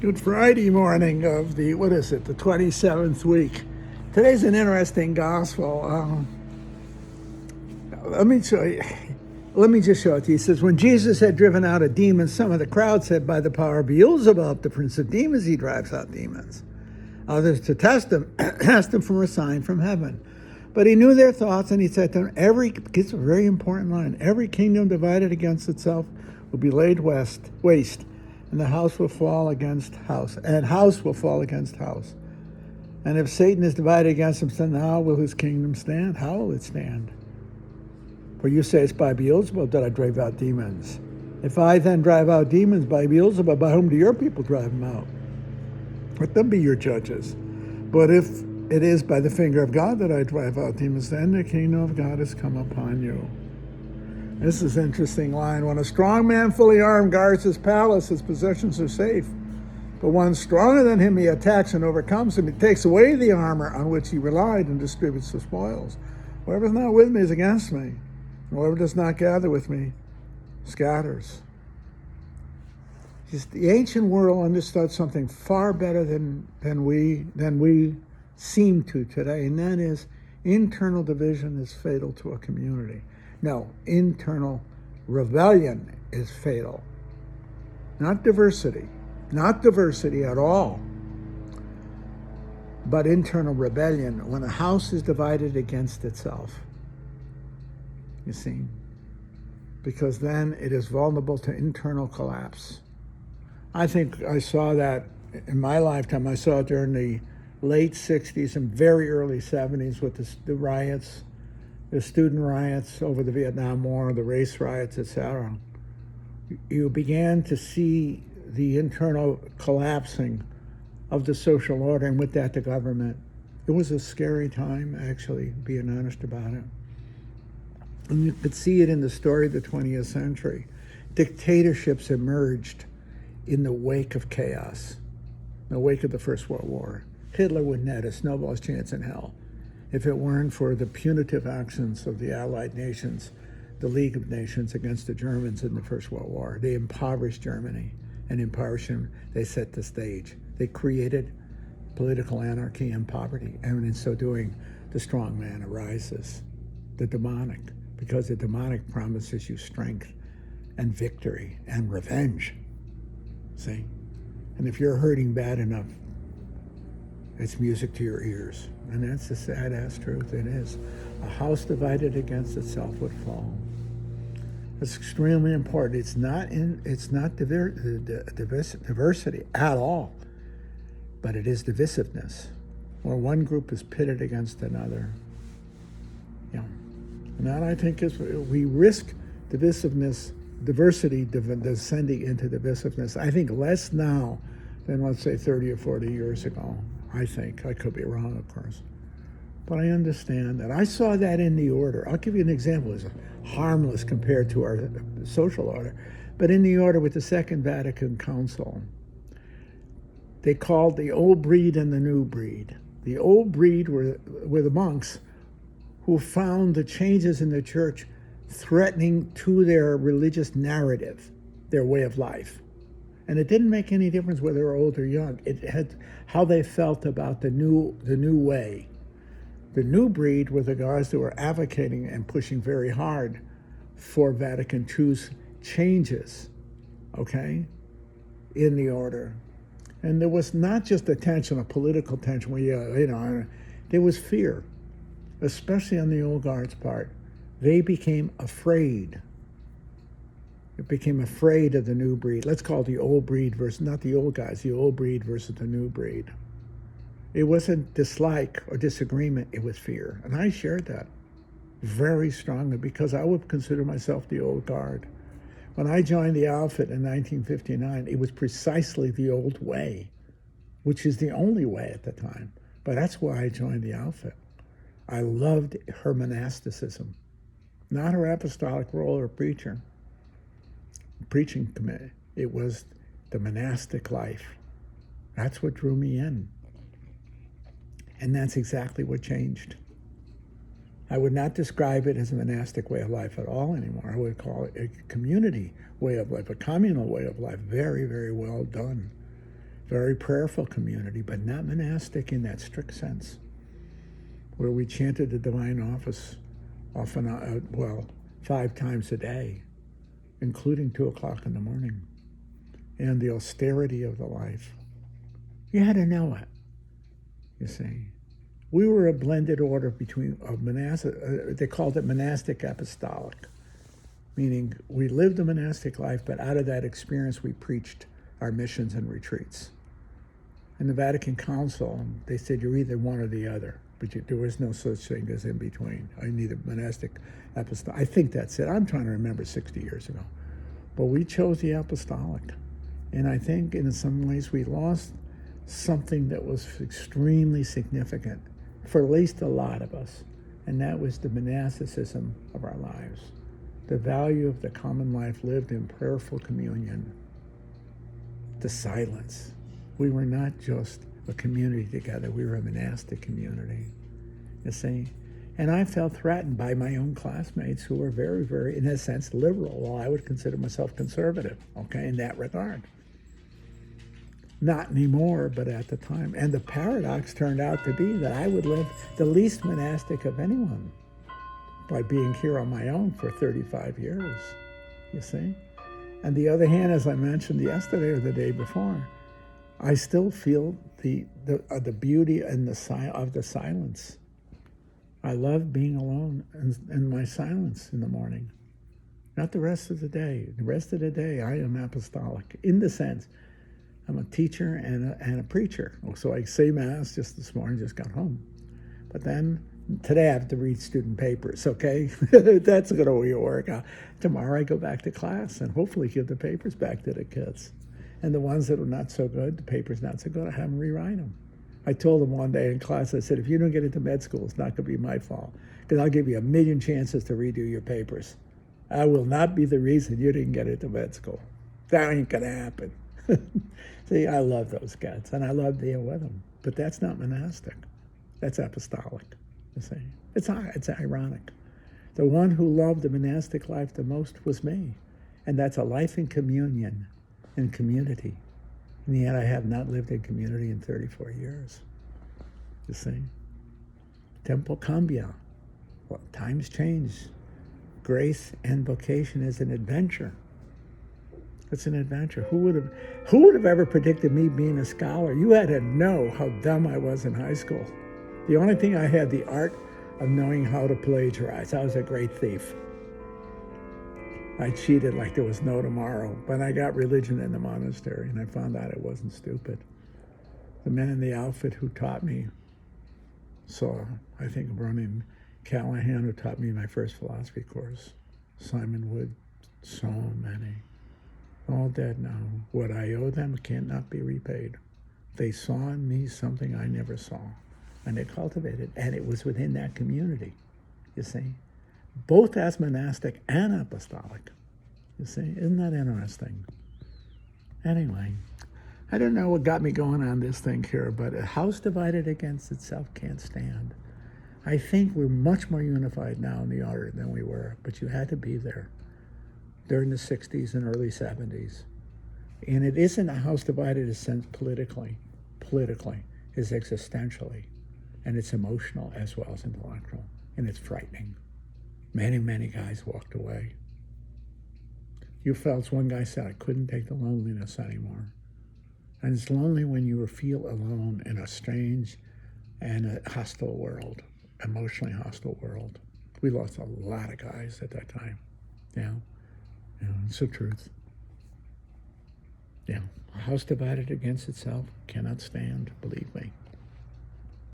Good Friday morning of the 27th week. Today's an interesting gospel. Let me show you. Let me just show it to you. He says, when Jesus had driven out a demon, some of the crowd said, by the power of Beelzebub, the prince of demons, he drives out demons. Others, to test him, asked him for a sign from heaven. But he knew their thoughts, and he said to them, it's a very important line, every kingdom divided against itself will be laid waste, and the house will fall against house, and house will fall against house. And if Satan is divided against himself, how will his kingdom stand? How will it stand? For you say it's by Beelzebub that I drive out demons. If I then drive out demons by Beelzebub, by whom do your people drive them out? Let them be your judges. But if it is by the finger of God that I drive out demons, then the kingdom of God has come upon you. This is an interesting line. When a strong man fully armed guards his palace, his possessions are safe. But one stronger than him, he attacks and overcomes him. He takes away the armor on which he relied and distributes the spoils. Whoever is not with me is against me. Whoever does not gather with me scatters. The ancient world understood something far better than we seem to today, and that is internal division is fatal to a community. No, internal rebellion is fatal. Not diversity at all, but internal rebellion. When a house is divided against itself, you see, because then it is vulnerable to internal collapse. I think I saw that in my lifetime. I saw it during the late 60s and very early 70s with the riots, the student riots over the Vietnam War, the race riots, etc. You began to see the internal collapsing of the social order, and with that the government. It was a scary time, actually, being honest about it. And you could see it in the story of the 20th century. Dictatorships emerged in the wake of chaos, in the wake of the First World War. Hitler wouldn't have a snowball's chance in hell if it weren't for the punitive actions of the Allied nations, the League of Nations against the Germans in the First World War. They impoverished Germany, and impoverishing, they set the stage. They created political anarchy and poverty, and in so doing, the strong man arises, the demonic, because the demonic promises you strength and victory and revenge. See? And if you're hurting bad enough, it's music to your ears. And that's the sad-ass truth. It is. A house divided against itself would fall. It's extremely important. It's not diversity at all, but it is divisiveness, where one group is pitted against another. Yeah. And that, I think, is, we risk diversity descending into divisiveness. I think less now than, let's say, 30 or 40 years ago. I think. I could be wrong, of course. But I understand that. I saw that in the order. I'll give you an example. It's harmless compared to our social order. But in the order with the Second Vatican Council, they called the old breed and the new breed. The old breed were the monks who found the changes in the church threatening to their religious narrative, their way of life. And it didn't make any difference whether they were old or young. It had how they felt about the new way. The new breed were the guys that were advocating and pushing very hard for Vatican II's changes, okay, in the order. And there was not just a tension, a political tension, where, there was fear, especially on the old guard's part. They became afraid. It became afraid of the new breed. Let's call it the old breed versus, not the old guys, the old breed versus the new breed. It wasn't dislike or disagreement, it was fear. And I shared that very strongly because I would consider myself the old guard. When I joined the outfit in 1959, it was precisely the old way, which is the only way at the time. But that's why I joined the outfit. I loved her monasticism, not her apostolic role or preaching committee. It was the monastic life. That's what drew me in. And that's exactly what changed. I would not describe it as a monastic way of life at all anymore. I would call it a community way of life, a communal way of life. Very, very well done. very prayerful community, but not monastic in that strict sense, where we chanted the divine office often, 5 times a day, including 2 o'clock in the morning, and the austerity of the life. You had to know it, you see. We were a blended order between monastic, they called it monastic apostolic, meaning we lived a monastic life, but out of that experience we preached our missions and retreats. In the Vatican Council, they said you're either one or the other, but there was no such thing as in between. I need a monastic apostolic. I think that's it. I'm trying to remember 60 years ago. But we chose the apostolic. And I think in some ways we lost something that was extremely significant for at least a lot of us, and that was the monasticism of our lives, the value of the common life lived in prayerful communion, the silence. We were not just a community together, we were a monastic community, you see. And I felt threatened by my own classmates who were very, very, in a sense, liberal, while I would consider myself conservative, okay, in that regard. Not anymore, but at the time. And the paradox turned out to be that I would live the least monastic of anyone by being here on my own for 35 years, you see. On the other hand, as I mentioned yesterday or the day before, I still feel the beauty and of the silence. I love being alone in my silence in the morning. Not the rest of the day. The rest of the day, I am apostolic in the sense I'm a teacher and a preacher. So I say Mass just this morning, just got home. But then today I have to read student papers, okay? That's going to work out. Tomorrow I go back to class and hopefully give the papers back to the kids. And the ones that are not so good, the paper's not so good, I have them rewrite them. I told them one day in class, I said, if you don't get into med school, it's not going to be my fault, because I'll give you 1,000,000 chances to redo your papers. I will not be the reason you didn't get into med school. That ain't going to happen. See, I love those kids, and I love being with them. But that's not monastic. That's apostolic, you see. It's ironic. The one who loved the monastic life the most was me. And that's a life in communion and community. And yet I have not lived in community in 34 years, you see. Tempo cambia. Well, times change. Grace and vocation is an adventure. It's an adventure. Who would have ever predicted me being a scholar? You had to know how dumb I was in high school. The only thing I had, the art of knowing how to plagiarize. I was a great thief. I cheated like there was no tomorrow, but I got religion in the monastery, and I found out it wasn't stupid. The men in the outfit who taught me, I think a brother named Callahan, who taught me my first philosophy course, Simon Wood, so many. All dead now. What I owe them cannot be repaid. They saw in me something I never saw, and they cultivated, and it was within that community, you see, both as monastic and apostolic, you see. Isn't that interesting? Anyway, I don't know what got me going on this thing here, but a house divided against itself can't stand. I think we're much more unified now in the order than we were, but you had to be there during the 60s and early 70s. And it isn't a house divided in a sense politically. It's existentially. And it's emotional as well as intellectual. And it's frightening. Many, many guys walked away. You felt, one guy said, I couldn't take the loneliness anymore. And it's lonely when you feel alone in a strange and a hostile world, emotionally hostile world. We lost a lot of guys at that time. Yeah. You know, it's the truth. Yeah, a house divided against itself cannot stand, believe me.